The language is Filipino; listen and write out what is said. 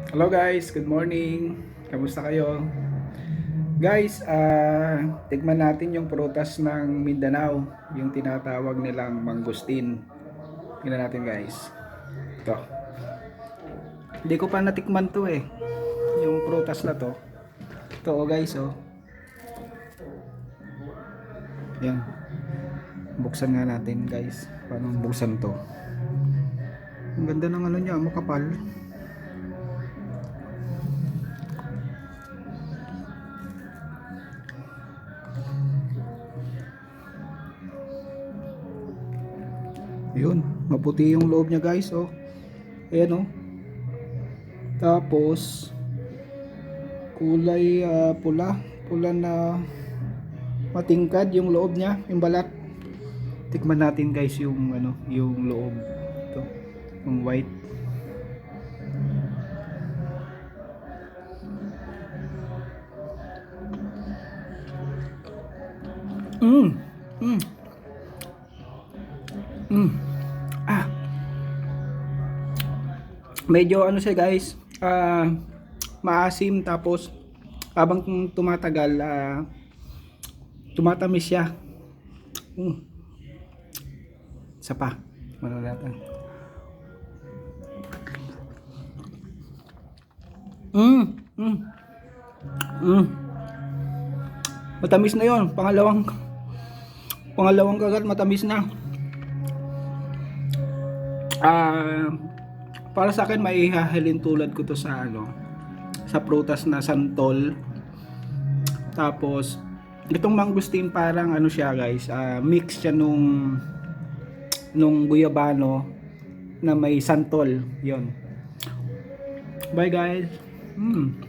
Hello guys, good morning. Kamusta kayo? Guys, tikman natin yung prutas ng Mindanao, yung tinatawag nilang mangustin. Tingnan natin guys. Ito. Hindi ko pa natikman to eh. Yung prutas na to. Ito oh guys oh. Yan. Buksan nga natin guys. Paano buksan to? Ang ganda ng ano niya, makapal. Yun, maputi yung loob niya guys oh. Ayan oh. Tapos kulay pula, pula na matingkad yung loob niya, yung balat. Tikman natin guys yung ano, yung loob. Ito, yung white. Mm. Mm. Mm. Ah, medyo ano siya guys, maasim tapos habang tumatagal tumatamis siya. Isa pa. Ano natin? Mm. Mm. Mm. Matamis na 'yon. Pangalawang kagat matamis na. Ah, para sa akin may hahalin tulad ko to sa ano, sa prutas na santol. Tapos itong mangustin parang ano siya guys, mix siya nung guyabano na may santol. Yon. Bye guys. Mm.